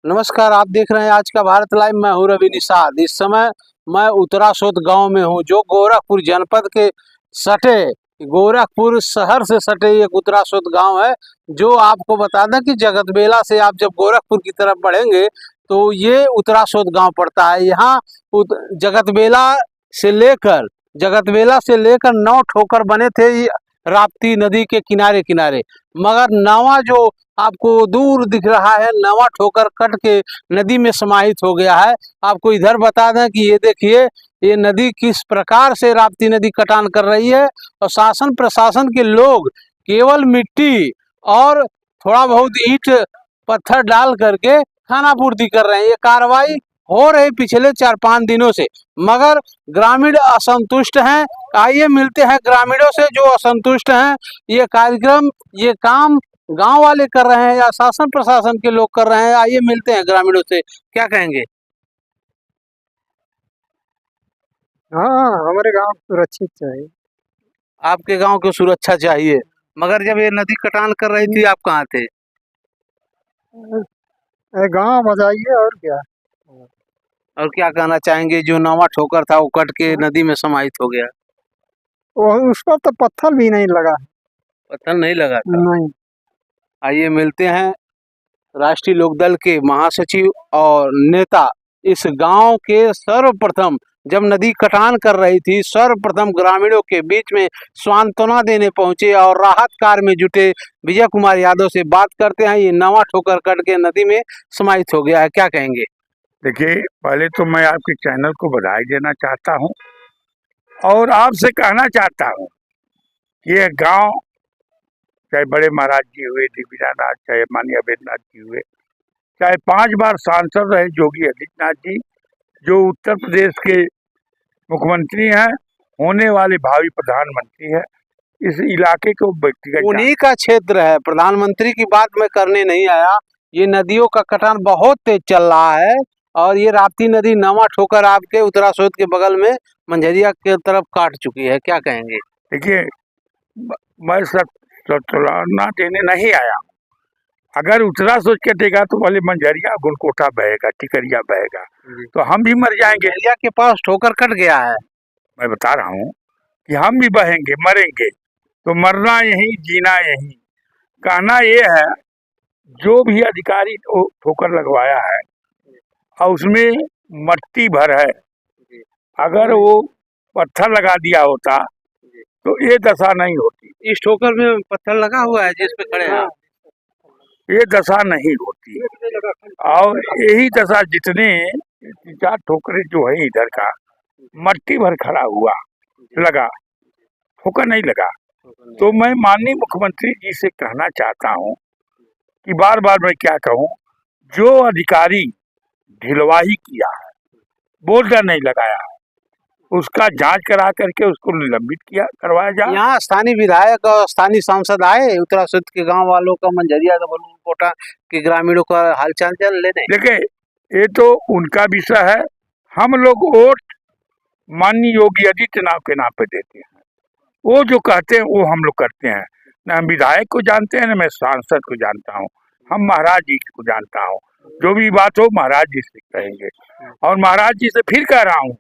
नमस्कार, आप देख रहे हैं आज का भारत लाइव। मैं हूं रवि निषाद। इस समय मैं उत्तरासोत गांव में हूं, जो गोरखपुर जनपद के सटे, गोरखपुर शहर से सटे एक उत्तरासोत गांव है। जो आपको बता दें कि जगतबेला से आप जब गोरखपुर की तरफ बढ़ेंगे तो ये उत्तरासोत गांव पड़ता है। यहाँ जगतबेला जगतबेला से लेकर 9 ठोकर बने थे ये राप्ती नदी के किनारे किनारे। मगर नवा जो आपको दूर दिख रहा है, नवा ठोकर कट के नदी में समाहित हो गया है। आपको इधर बता दें कि ये देखिए, ये नदी किस प्रकार से राप्ती नदी कटान कर रही है और शासन प्रशासन के लोग केवल मिट्टी और थोड़ा बहुत ईंट पत्थर डाल करके खाना पूर्ति कर रहे हैं। ये कार्रवाई हो रही पिछले 4-5 दिनों से, मगर ग्रामीण असंतुष्ट हैं। आइए मिलते हैं ग्रामीणों से जो असंतुष्ट हैं। ये कार्यक्रम, ये काम गांव वाले कर रहे हैं या शासन प्रशासन के लोग कर रहे हैं? आइए मिलते हैं ग्रामीणों से, क्या कहेंगे? हाँ, हमारे गांव सुरक्षित चाहिए। आपके गांव को सुरक्षा चाहिए, मगर जब ये नदी कटान कर रही थी आप कहाँ थे? गांव बजाइए और क्या। और क्या कहना चाहेंगे, जो नवा ठोकर था वो कट के नदी में समाहित हो गया? वो उस पर तो पत्थर भी नहीं लगा। पत्थर नहीं लगा था? नहीं। आइए मिलते हैं राष्ट्रीय लोकदल के महासचिव और नेता। इस गांव के सर्वप्रथम जब नदी कटान कर रही थी, सर्वप्रथम ग्रामीणों के बीच में सांत्वना देने पहुंचे और राहत कार्य में जुटे विजय कुमार यादव से बात करते हैं। ये नवा ठोकर कट के नदी में समाहित हो गया है, क्या कहेंगे? देखिए, पहले तो मैं आपके चैनल को बधाई देना चाहता हूं और आपसे कहना चाहता हूं कि ये गांव, चाहे बड़े महाराज जी हुए दिग्विजयनाथ, चाहे माननीय अवैधनाथ जी हुए, चाहे 5 बार सांसद रहे योगी आदित्यनाथ जी, जो उत्तर प्रदेश के मुख्यमंत्री हैं, होने वाले भावी प्रधानमंत्री है, इस इलाके को व्यक्तिगत उन्हीं का क्षेत्र है। प्रधानमंत्री की बात मैं करने नहीं आया। ये नदियों का कटान बहुत तेज चल रहा है और ये राप्ती नदी नवा ठोकर आपके उत्तरासोत के बगल में मंझरिया के तरफ काट चुकी है, क्या कहेंगे? देखिए, मैं सत्तुलना देने नहीं आया। अगर उत्तरासोत कटेगा तो पहले मंझरिया, गुलकोटा बहेगा, टिकरिया बहेगा, तो हम भी मर जाएंगे। मंझरिया के पास ठोकर कट गया है। मैं बता रहा हूँ कि हम भी बहेंगे, मरेंगे, तो मरना यही, जीना यही। कहना ये है, जो भी अधिकारी ठोकर लगवाया है और उसमें मट्टी भर है, अगर वो पत्थर लगा दिया होता तो ये दशा नहीं होती। इस ठोकर में पत्थर लगा हुआ है जिस पे खड़े हैं? ये दशा नहीं होती। और यही दशा जितने 4 ठोकरे जो है इधर का, मट्टी भर खड़ा हुआ लगा, ठोकर नहीं लगा। तो मैं माननीय मुख्यमंत्री जी से कहना चाहता हूँ कि बार बार मैं क्या कहूँ, जो अधिकारी ढिलवाही किया है, बोल्डर नहीं लगाया है, उसका जांच करा करके उसको निलंबित करवाया जाए। यहाँ स्थानीय विधायक और स्थानीय सांसद आए उत्तरासोत के गांव वालों का, मंझरिया कोटा के ग्रामीणों का हालचाल लेने? देखिए, ये तो उनका विषय है। हम लोग वोट माननीय योगी आदित्यनाथ के नाम पे देते हैं। वो जो कहते हैं वो हम लोग करते हैं। न हम विधायक को जानते हैं, न मैं सांसद को जानता हूँ। हम महाराज जी को जानता हूँ। जो भी बात हो महाराज जी से कहेंगे। और महाराज जी से फिर कह रहा हूँ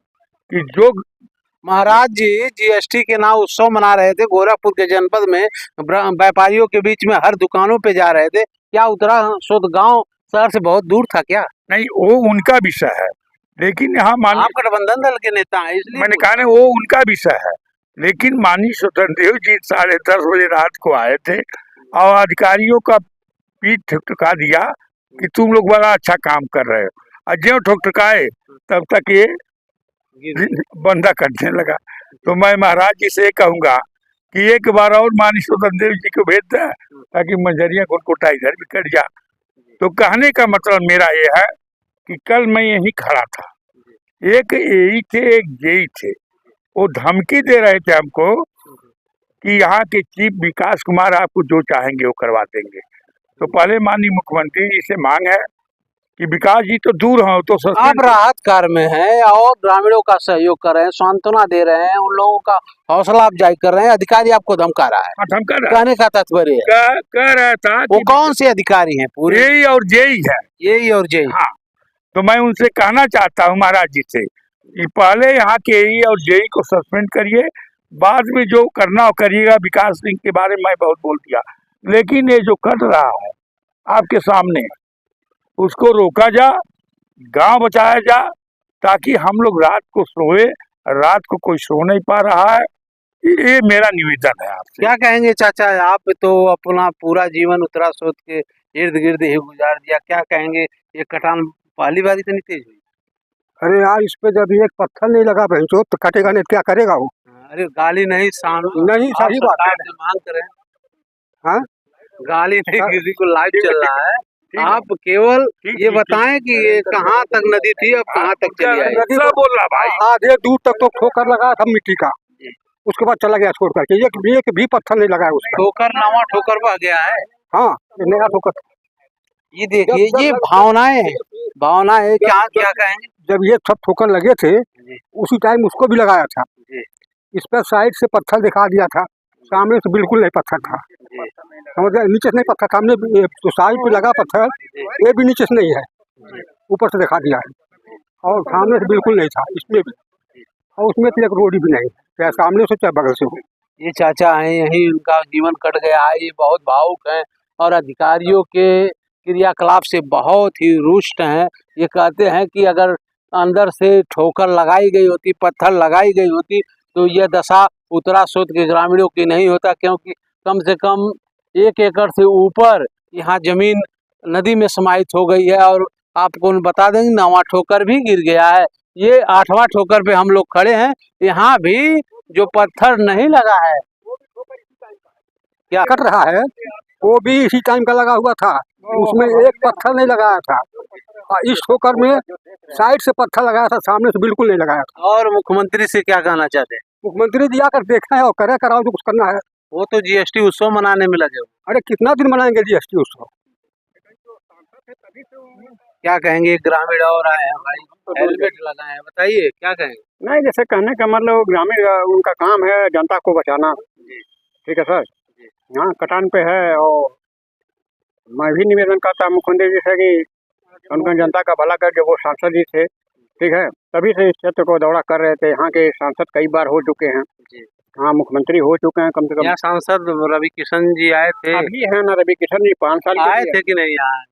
कि जो महाराज जी जीएसटी के नाम उत्सव मना रहे थे गोरखपुर के जनपद में, व्यापारियों के बीच में हर दुकानों पे जा रहे थे। क्या उत्तरासोत गांव शहर से बहुत दूर था क्या? नहीं, वो उनका विषय है, लेकिन यहाँ आप गठबंधन दल के नेता हैं इसलिए मैंने कहा वो उनका विषय है। लेकिन माननीय स्वतंत्र देव जी 10:30 बजे रात को आए थे और अधिकारियों का पीठ ठुकठुका दिया कि तुम लोग बड़ा अच्छा काम कर रहे हो, और जो ठुकठुकाए तब तक ये बंदा करने लगा। तो मैं महाराज जी से कहूंगा कि एक बार और माननीय स्वतंत्र देव जी को भेज दें, ताकि मंझरिया गुलकोटा इधर भी कट जा। तो कहने का मतलब मेरा ये है कि कल मैं यहीं खड़ा था, एक एई थे, एक जेई थे, वो धमकी दे रहे थे हमको कि यहाँ के चीफ विकास कुमार आपको जो चाहेंगे वो करवा देंगे। तो पहले माननीय मुख्यमंत्री जी से मांग है कि विकास जी तो दूर हैं, तो आप सस्पेंड राहत कार्य में हैं और ग्रामीणों का सहयोग कर रहे हैं, सांत्वना दे रहे हैं, उन लोगों का हौसला अफजाई कर रहे हैं, अधिकारी आपको धमका रहा है, धमका रहा कहने का तात्पर्य है कह रहा था वो कि कौन से अधिकारी हैं पूरे? यही और जेई है। यही और जय। हाँ, तो मैं उनसे कहना चाहता हूँ महाराज जी से कि पहले यहाँ के एई और जेई को सस्पेंड करिए, बाद में जो करना हो करिएगा। विकास सिंह के बारे में मैं बहुत बोल दिया, लेकिन ये जो कर रहा है आपके सामने, उसको रोका जा, गांव बचाया जा, ताकि हम लोग रात को सोए। रात को कोई सो नहीं पा रहा है, ये मेरा निवेदन है आपसे। क्या कहेंगे चाचा, आप तो अपना पूरा जीवन उत्तरा स्रोत के इर्द गिर्द ही गुजार दिया, क्या कहेंगे? ये कटान पहली बार इतनी तेज हुई? अरे यार, इस पे जब एक पत्थर नहीं लगा भैंसो तो कटेगा नहीं, क्या करेगा वो? अरे गाली नहीं, नहीं, आप सही बात है। सरकार से मांग करें। हाँ? गाली नहीं, हाँ। किसी को लाइव चल रहा है। ठीक है। आप केवल ठीक, ये ठीक, बताएं कि ये कहाँ तक नदी थी, अब कहाँ तक चली आई? नदी बोल रहा भाई। आधे दूर तक तो ठोकर लगा था मिट्टी का, उसके बाद चला गया छोड़ करके। एक भी पत्थर नहीं लगा उसका। ठोकर नवा ठोकर बह गया है। हाँ, ये नया ठोकर। ये देखिए, ये भावनाएं हैं, भावनाएं क्या क्या कहेंगे? जब ये सब ठोकर लगे थे, उसी टाइम उसको भी लगाया था। जी। इस पर साइड से पत्थर दिखा दिया था, सामने से बिल्कुल नहीं पत्थर था। जी। समझ गए? नीचे से नहीं पत्थर, सामने तो साइड पे लगा पत्थर, ये भी नीचे से नहीं है, ऊपर से दिखा दिया है। और सामने से बिल्कुल नहीं था इसमें भी, और उसमें तो एक रोड भी नहीं, चाहे सामने से चाहे बगल से हो। ये चाचा हैं, यही उनका जीवन कट गया है, ये बहुत भावुक हैं और अधिकारियों के क्रियाकलाप से बहुत ही रुष्ट हैं। ये कहते हैं कि अगर अंदर से ठोकर लगाई गई होती, पत्थर लगाई गई होती, तो यह दशा उत्तरा स्रोत के ग्रामीणों की नहीं होता, क्योंकि कम से कम 1 एकड़ से ऊपर यहाँ जमीन नदी में समाहित हो गई है। और आपको बता देंगे, 9वां ठोकर भी गिर गया है। ये 8वां ठोकर पे हम लोग खड़े हैं, यहाँ भी जो पत्थर नहीं लगा है, क्या कट रहा है, वो भी इसी टाइम का लगा हुआ था, उसमें एक पत्थर नहीं लगाया था। और इस ठोकर में साइड से पत्थर लगाया था, सामने से बिल्कुल नहीं लगाया था। और मुख्यमंत्री से क्या कहना चाहते हैं? मुख्यमंत्री जी आकर देखा है और करे कराओ जो कुछ करना है। वो तो जीएसटी उत्सव मनाने में लगे हुए। अरे कितना दिन मनाएंगे जीएसटी उत्सव? क्या कहेंगे? ग्रामीण और आए हैं भाई, हेलमेट लगाए हैं, बताइए क्या कहेंगे? नहीं, जैसे कहने का मतलब ग्रामीण उनका काम है जनता को बचाना। ठीक है सर, हाँ कटान पे है। और मैं भी निवेदन करता मुख्यमंत्री जी से कि उनका जनता का भला कर, जो वो सांसद जी थे, ठीक है, तभी से इस क्षेत्र को दौरा कर रहे थे। यहाँ के सांसद कई बार हो चुके हैं, हाँ मुख्यमंत्री हो चुके हैं कम से कम। यहाँ सांसद रवि किशन जी आए थे, अभी है ना रवि किशन जी, 5 साल आए थे कि नहीं? यहाँ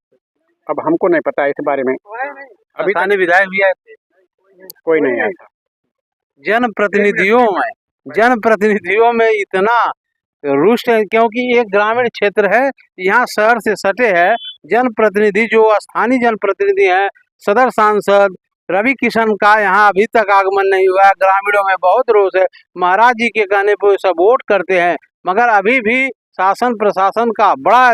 अब हमको नहीं पता इस बारे में, अभी स्थानीय विधायक भी आए थे। कोई नहीं आया। जनप्रतिनिधियों में इतना रुष्ट है, क्योंकि एक ग्रामीण क्षेत्र है, यहाँ शहर से सटे है। जनप्रतिनिधि जो स्थानीय जनप्रतिनिधि हैं, सदर सांसद रवि किशन का यहाँ अभी तक आगमन नहीं हुआ है। ग्रामीणों में बहुत रोष है, महाराज जी के कहने पर सब वोट करते हैं, मगर अभी भी शासन प्रशासन का बड़ा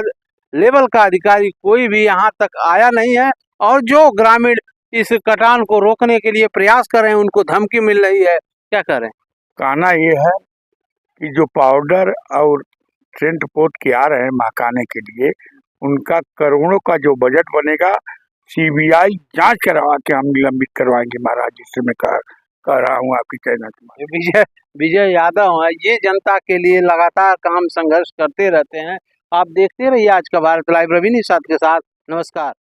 लेवल का अधिकारी कोई भी यहाँ तक आया नहीं है। और जो ग्रामीण इस कटान को रोकने के लिए प्रयास कर रहे हैं, उनको धमकी मिल रही है, क्या करें? कहना ये है कि जो पाउडर और ट्रेंट पोत के आ रहे हैं महकाने के लिए, उनका करोड़ों का जो बजट बनेगा, सीबीआई जांच करवा के हम निलंबित करवाएंगे। महाराज जी से मैं कह रहा हूँ आपकी कहना। विजय यादव है, ये जनता के लिए लगातार काम संघर्ष करते रहते हैं। आप देखते रहिए आज का भारत लाइव, रवि निषाद के साथ। नमस्कार।